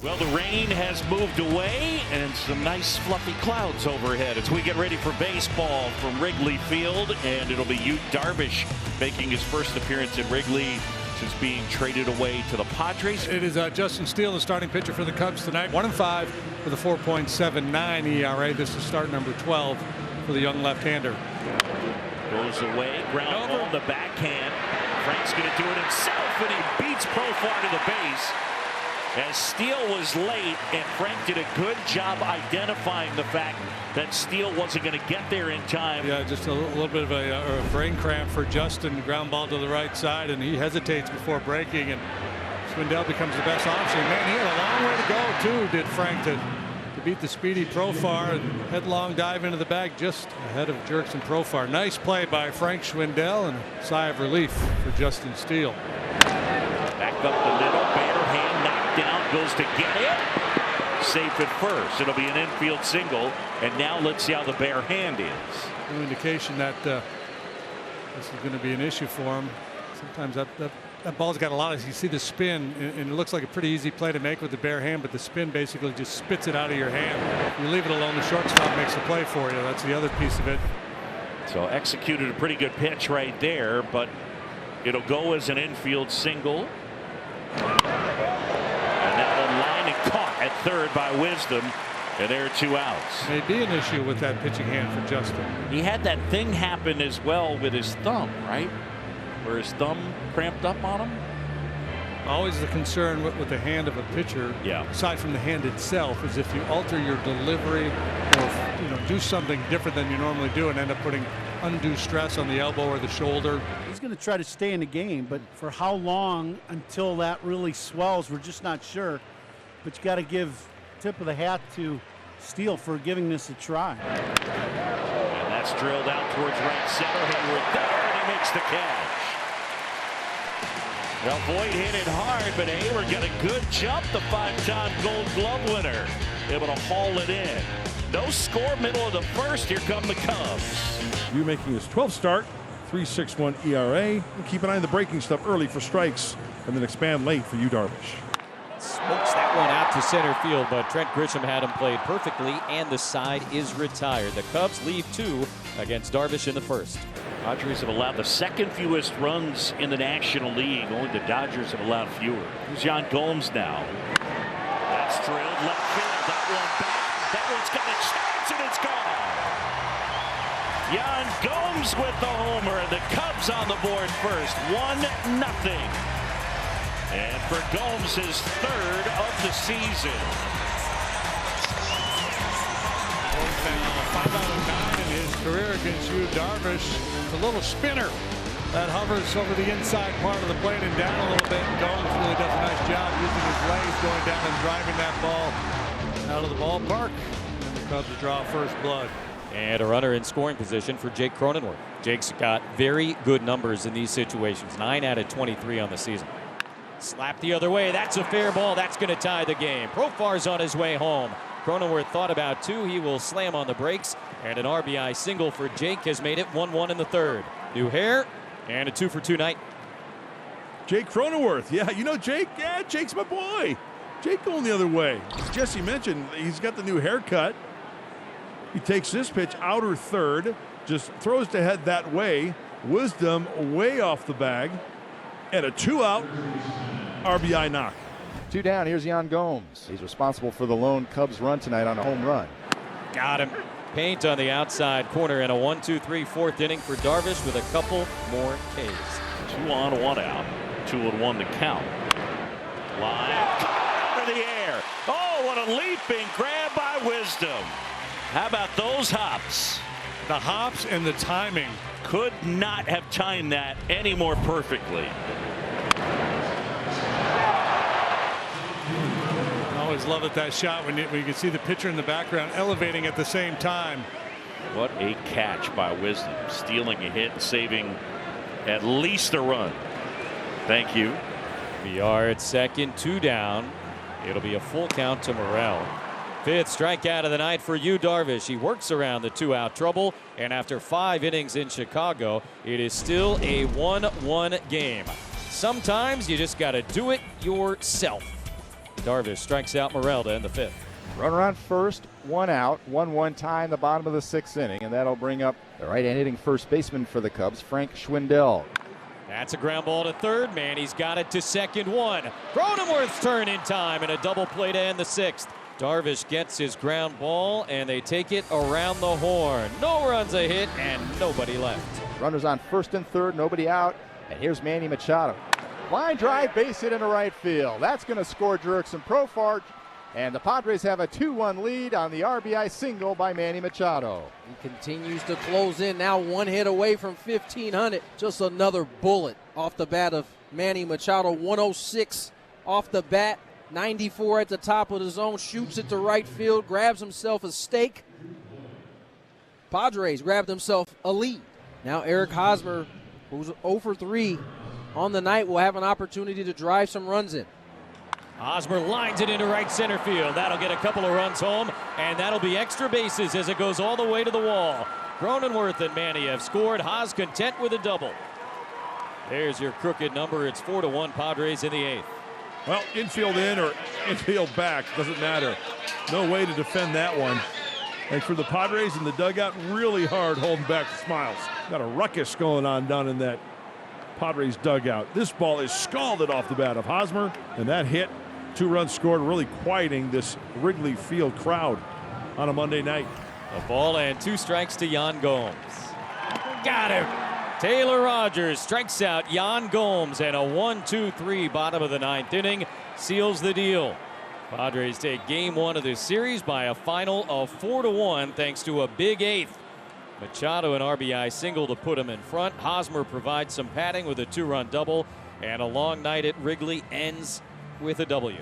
Well, the rain has moved away and some nice fluffy clouds overhead as we get ready for baseball from Wrigley Field, and it'll be Yu Darvish making his first appearance in Wrigley since being traded away to the Padres. It is Justin Steele, the starting pitcher for the Cubs tonight. 1-5 with a 4.79 ERA. This is start number 12 for the young left-hander. Goes away, ground ball, the backhand. Frank's going to do it himself, and he beats Profar to the base. As Steele was late, and Frank did a good job identifying the fact that Steele wasn't going to get there in time. Yeah, just a little bit of a brain cramp for Justin. Ground ball to the right side, and he hesitates before breaking, and Schwindel becomes the best option. Man, he had a long way to go, too, did Frank, to beat the speedy Profar, and headlong dive into the bag just ahead of Jerks and Profar. Nice play by Frank Schwindel, and a sigh of relief for Justin Steele. Back up the middle, bare hand knocked down, goes to get it. Safe at first. It'll be an infield single, and now let's see how the bare hand is. No indication that this is going to be an issue for him. Sometimes that ball's got a lot of, you see the spin, and it looks like a pretty easy play to make with the bare hand, but the spin basically just spits it out of your hand. If you leave it alone, the shortstop makes the play for you. That's the other piece of it. So executed a pretty good pitch right there, but it'll go as an infield single. And that one line and caught at third by Wisdom, and there are 2 outs. May be an issue with that pitching hand for Justin. He had that thing happen as well with his thumb, right? Where his thumb cramped up on him. Always the concern with the hand of a pitcher, aside from the hand itself, is if you alter your delivery or do something different than you normally do and end up putting undue stress on the elbow or the shoulder. He's going to try to stay in the game, but for how long until that really swells, we're just not sure. But you got to give tip of the hat to Steele for giving this a try. And that's drilled out towards right center. Hayward there, and he makes the catch. Well, Boyd hit it hard, but Hayward got a good jump, the 5-time Gold Glove winner. Able to haul it in. No score, middle of the first. Here come the Cubs. Yu making his 12th start, 3.61 ERA. And keep an eye on the breaking stuff early for strikes, and then expand late for Yu Darvish. Smokes that one out to center field, but Trent Grisham had him played perfectly, and the side is retired. The Cubs leave 2 against Darvish in the first. Padres have allowed the second fewest runs in the National League. Only the Dodgers have allowed fewer. Here's Yan Gomes now. That's drilled left field. That one back. That one's got a chance, and it's gone. Yan Gomes with the homer, and the Cubs on the board first. 1-0. And for Gomes, his 3rd of the season. 5 out of 9 in his career against Yu Darvish. A little spinner that hovers over the inside part of the plate and down a little bit. Gomes really does a nice job using his legs, going down and driving that ball out of the ballpark. And the Cubs draw first blood. And a runner in scoring position for Jake Cronenworth. Jake's got very good numbers in these situations. 9 out of 23 on the season. Slap the other way. That's a fair ball. That's going to tie the game. Profar's on his way home. Cronenworth thought about 2. He will slam on the brakes. And an RBI single for Jake has made it 1-1 in the 3rd. New hair and a 2-for-2 night. Jake Cronenworth. Yeah, you know Jake? Yeah, Jake's my boy. Jake going the other way. As Jesse mentioned, he's got the new haircut. He takes this pitch outer third, just throws the head that way. Wisdom way off the bag. And a 2-out RBI knock. 2 down. Here's Yan Gomes. He's responsible for the lone Cubs run tonight on a home run. Got him. Paint on the outside corner, and a 1-2-3 4th inning for Darvish with a couple more Ks. 2 on, 1 out. 2-1 to count. Line out of the air. Oh, what a leaping grab by Wisdom. How about those hops? The hops and the timing. Could not have timed that any more perfectly. Always love it, that shot when you can see the pitcher in the background elevating at the same time. What a catch by Wisdom, stealing a hit and saving at least a run. Thank you. VR at second, 2 down. It'll be a full count to Morel. 5th strikeout of the night for Yu Darvish. He works around the 2-out trouble, and after 5 innings in Chicago, it is still a 1-1 game. Sometimes you just got to do it yourself. Darvish strikes out Morel to end the 5th. Runner on first, 1 out, 1-1 tie in the bottom of the 6th inning, and that'll bring up the right-hand hitting first baseman for the Cubs, Frank Schwindel. That's a ground ball to third. Manny's got it to second. 1. Cronenworth's turn in time and a double play to end the 6th. Darvish gets his ground ball and they take it around the horn. No runs, a hit, and nobody left. Runners on first and third, nobody out, and here's Manny Machado. Line drive, base hit into right field. That's going to score Jurickson Profar, and the Padres have a 2-1 lead on the RBI single by Manny Machado. He continues to close in, now 1 hit away from 1,500. Just another bullet off the bat of Manny Machado. 106 off the bat, 94 at the top of the zone, shoots it to right field, grabs himself a steak. Padres grabbed himself a lead. Now Eric Hosmer, who's 0 for 3 on the night, will have an opportunity to drive some runs in. Hosmer lines it into right center field. That'll get a couple of runs home, and that'll be extra bases as it goes all the way to the wall. Cronenworth and Manny have scored. Haas content with a double. There's your crooked number. It's 4-1 Padres in the 8th. Well, infield in or infield back, doesn't matter. No way to defend that one. And for the Padres in the dugout, really hard holding back the smiles. Got a ruckus going on down in that Padres dugout. This ball is scalded off the bat of Hosmer, and that hit, 2 runs scored, really quieting this Wrigley Field crowd on a Monday night. A ball and 2 strikes to Yan Gomes. Got him. Taylor Rogers strikes out Yan Gomes, and a 1-2-3 bottom of the 9th inning seals the deal. Padres take game 1 of this series by a final of 4-1 thanks to a big 8th. Machado an RBI single to put him in front. Hosmer provides some padding with a 2-run double, and a long night at Wrigley ends with a W.